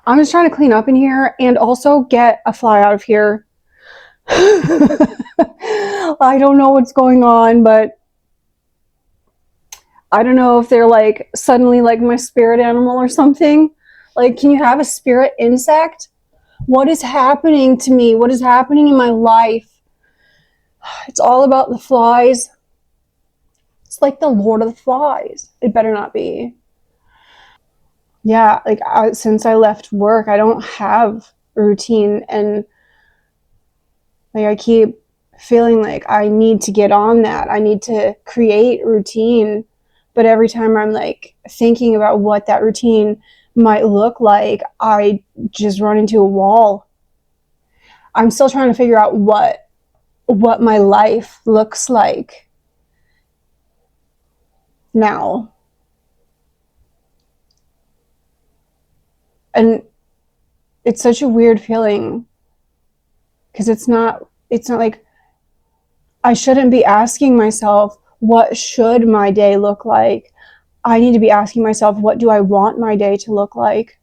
I'm just trying to clean up in here and also get a fly out of here. I don't know what's going on, but I don't know if they're like suddenly like my spirit animal or something. Like, can you have a spirit insect? What is happening to me? What is happening in my life? It's all about the flies. It's like the Lord of the Flies. It better not be. Yeah, like since I left work, I don't have a routine, and like I keep feeling like I need to get on that. I need to create routine. But every time I'm like thinking about what that routine might look like, I just run into a wall. I'm still trying to figure out what my life looks like now. And it's such a weird feeling because it's not like I shouldn't be asking myself what should my day look like. I need to be asking myself, what do I want my day to look like?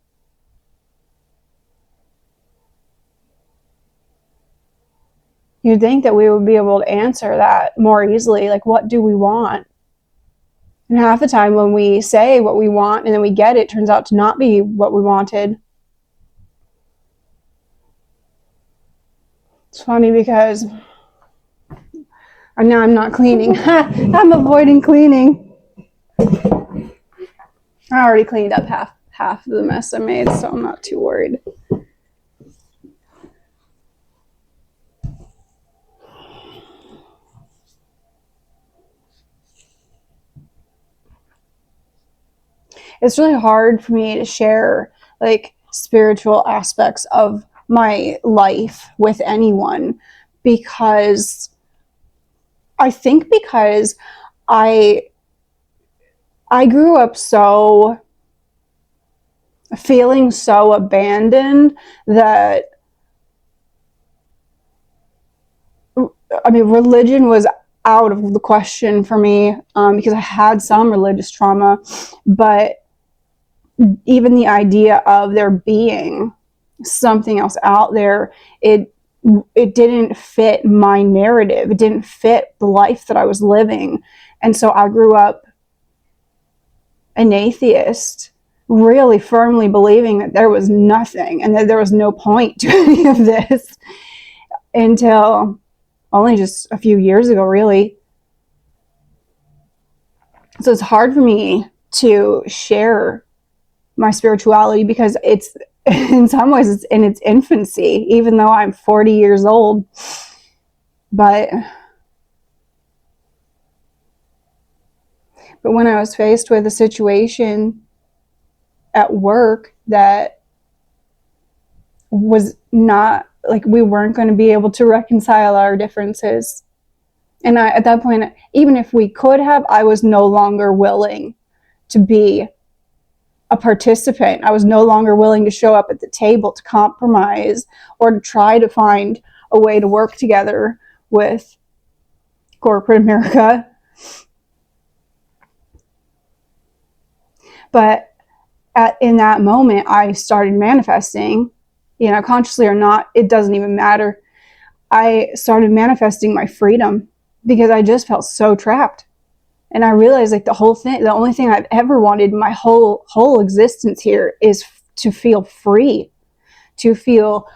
You'd think that we would be able to answer that more easily, like what do we want? And half the time when we say what we want and then we get it, turns out to not be what we wanted. It's funny because now I'm not cleaning. I'm avoiding cleaning. I already cleaned up half of the mess I made, so I'm not too worried. It's really hard for me to share like spiritual aspects of my life with anyone because I think because I I grew up so feeling so abandoned that I mean religion was out of the question for me because I had some religious trauma, but even the idea of there being something else out there, it didn't fit my narrative. It didn't fit the life that I was living. And so I grew up an atheist, really firmly believing that there was nothing and that there was no point to any of this until only just a few years ago, really. So it's hard for me to share my spirituality because it's in some ways it's in its infancy, even though I'm 40 years old. But when I was faced with a situation at work that was not like we weren't going to be able to reconcile our differences, and at that point, even if we could have, I was no longer willing to be a participant. I was no longer willing to show up at the table to compromise or to try to find a way to work together with corporate America. But in that moment, I started manifesting, consciously or not, it doesn't even matter. I started manifesting my freedom because I just felt so trapped. And I realized like the only thing I've ever wanted in my whole existence here is to feel free, to feel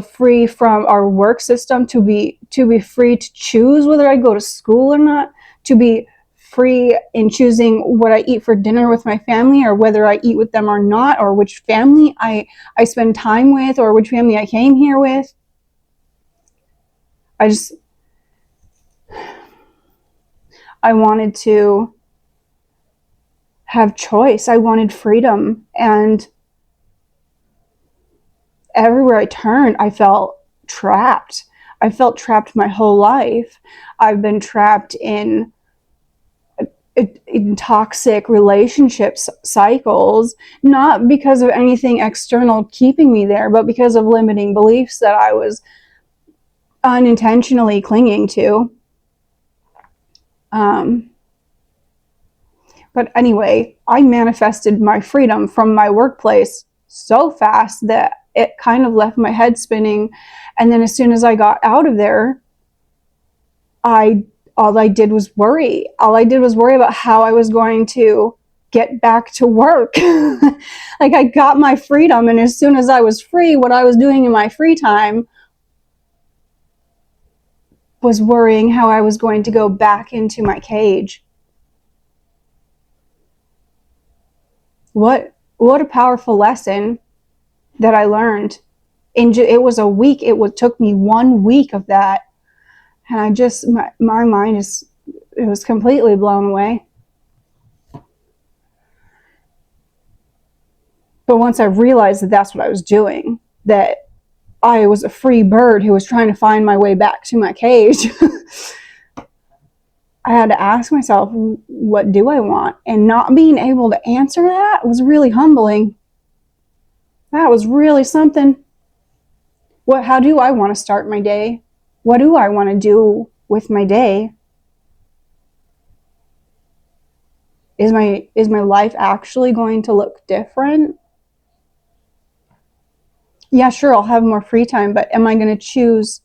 free from our work system, to be free to choose whether I go to school or not, to be free in choosing what I eat for dinner with my family or whether I eat with them or not, or which family I spend time with or which family I came here with. I wanted to have choice. I wanted freedom. And everywhere I turned, I felt trapped. I felt trapped my whole life. I've been trapped in toxic relationships cycles, not because of anything external keeping me there, but because of limiting beliefs that I was unintentionally clinging to. But anyway, I manifested my freedom from my workplace so fast that it kind of left my head spinning. And then as soon as I got out of there, all I did was worry. All I did was worry about how I was going to get back to work. Like, I got my freedom, and as soon as I was free, what I was doing in my free time was worrying how I was going to go back into my cage. What a powerful lesson that I learned. It was a week. Took me 1 week of that, and I just, my mind it was completely blown away. But once I realized that that's what I was doing, that I was a free bird who was trying to find my way back to my cage, I had to ask myself, what do I want? And not being able to answer that was really humbling. That was really something. How do I want to start my day? What do I want to do with my day? Is my life actually going to look different? Yeah, sure, I'll have more free time, but am I going to choose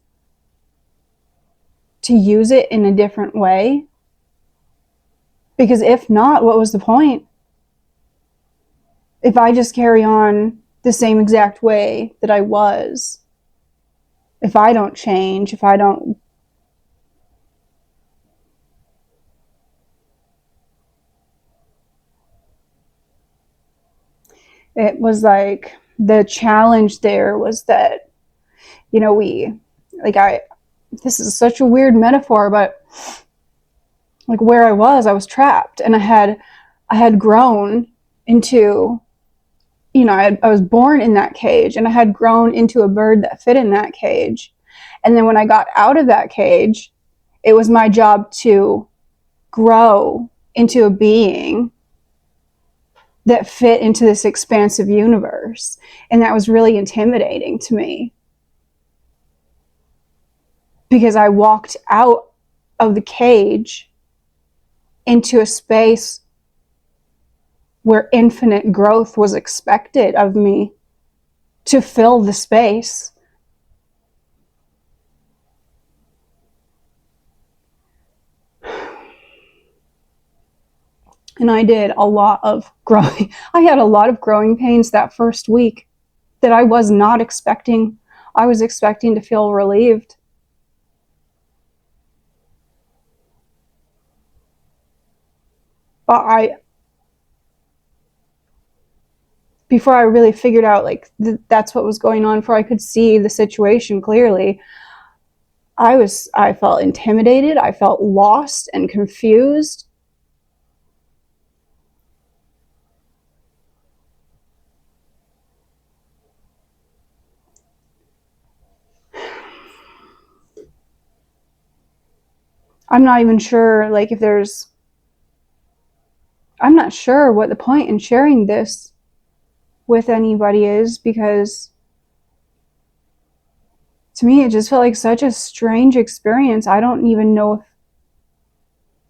to use it in a different way? Because if not, what was the point? If I just carry on the same exact way that I was, if I don't change, if I don't it was like, the challenge there was that, this is such a weird metaphor, but like, where I was trapped, and I had grown into, I was born in that cage, and I had grown into a bird that fit in that cage. And then when I got out of that cage, it was my job to grow into a being that fit into this expansive universe. And that was really intimidating to me, because I walked out of the cage into a space where infinite growth was expected of me to fill the space. And I did a lot of growing. I had a lot of growing pains that first week that I was not expecting. I was expecting to feel relieved. But before I really figured out that's what was going on, before I could see the situation clearly, I felt intimidated. I felt lost and confused. I'm not even sure, I'm not sure what the point in sharing this with anybody is, because to me, it just felt like such a strange experience. I don't know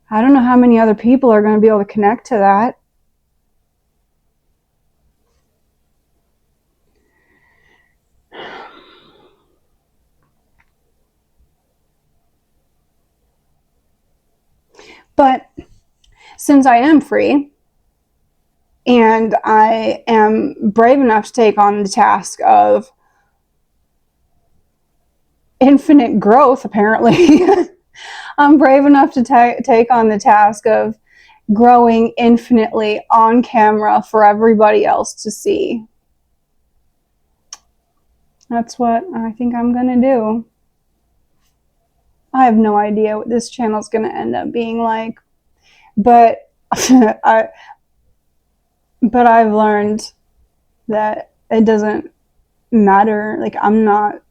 how many other people are going to be able to connect to that. But since I am free, and I am brave enough to take on the task of infinite growth, apparently, I'm brave enough to take on the task of growing infinitely on camera for everybody else to see. That's what I think I'm going to do. I have no idea what this channel is going to end up being like, but I've learned that it doesn't matter. Like, I'm not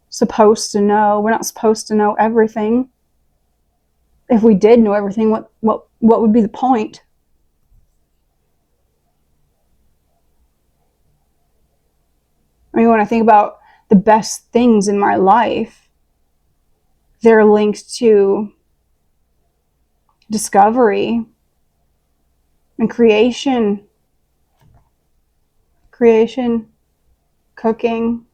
supposed to know. We're not supposed to know everything. If we did know everything, what would be the point? I mean, when I think about the best things in my life, they're linked to discovery and creation creation, cooking,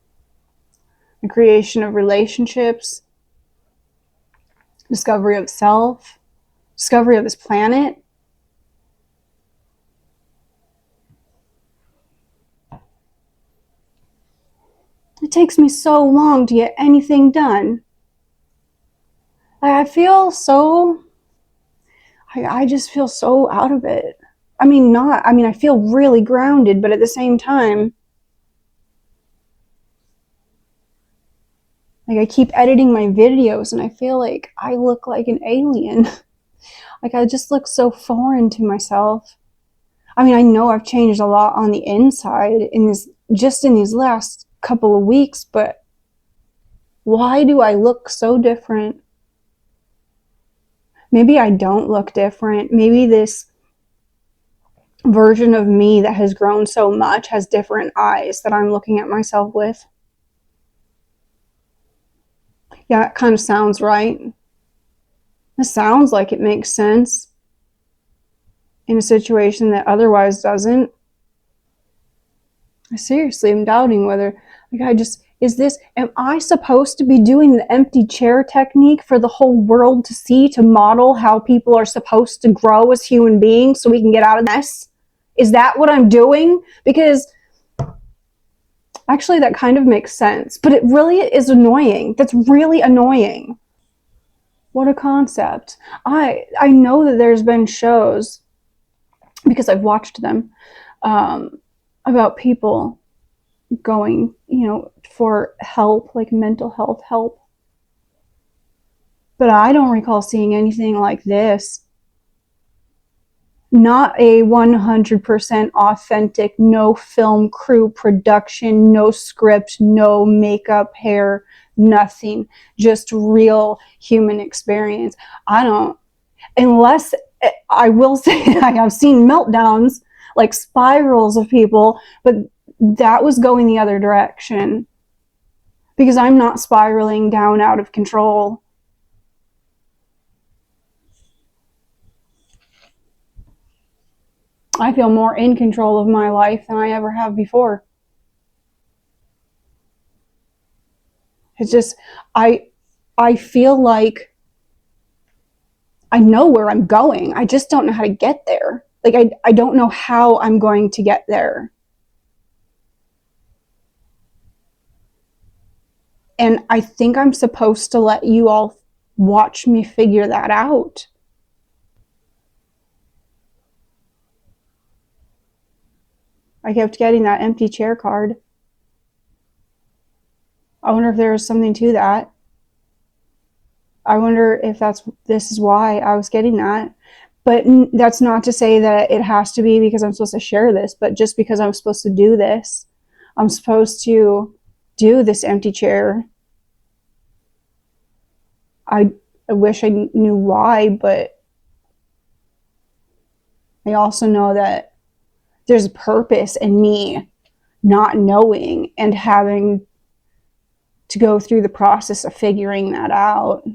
the creation of relationships, discovery of self, discovery of this planet. It takes me so long to get anything done. I feel so, I just feel so out of it. I feel really grounded, but at the same time, like I keep editing my videos and I feel like I look like an alien. Like I just look so foreign to myself. I know I've changed a lot on the inside in these last couple of weeks, but why do I look so different? Maybe I don't look different. Maybe this version of me that has grown so much has different eyes that I'm looking at myself with. Yeah, it kind of sounds right. It sounds like it makes sense in a situation that otherwise doesn't. I seriously am doubting whether, am I supposed to be doing the empty chair technique for the whole world to see, to model how people are supposed to grow as human beings so we can get out of this? Is that what I'm doing? Because actually that kind of makes sense, but it really is annoying. That's really annoying. What a concept. I know that there's been shows, because I've watched them, about people going, for help, like mental health help. But I don't recall seeing anything like this. Not a 100% authentic, no film crew production, no script, no makeup, hair, nothing. Just real human experience. Unless, I will say, I have seen meltdowns, like spirals of people, but that was going the other direction. Because I'm not spiraling down out of control. I feel more in control of my life than I ever have before. It's just, I feel like I know where I'm going. I just don't know how to get there. Like, I don't know how I'm going to get there. And I think I'm supposed to let you all watch me figure that out. I kept getting that empty chair card. I wonder if there was something to that. I wonder if this is why I was getting that. But that's not to say that it has to be because I'm supposed to share this, but just because I'm supposed to do this. I'm supposed to do this empty chair. I wish I knew why, but I also know that there's a purpose in me not knowing and having to go through the process of figuring that out.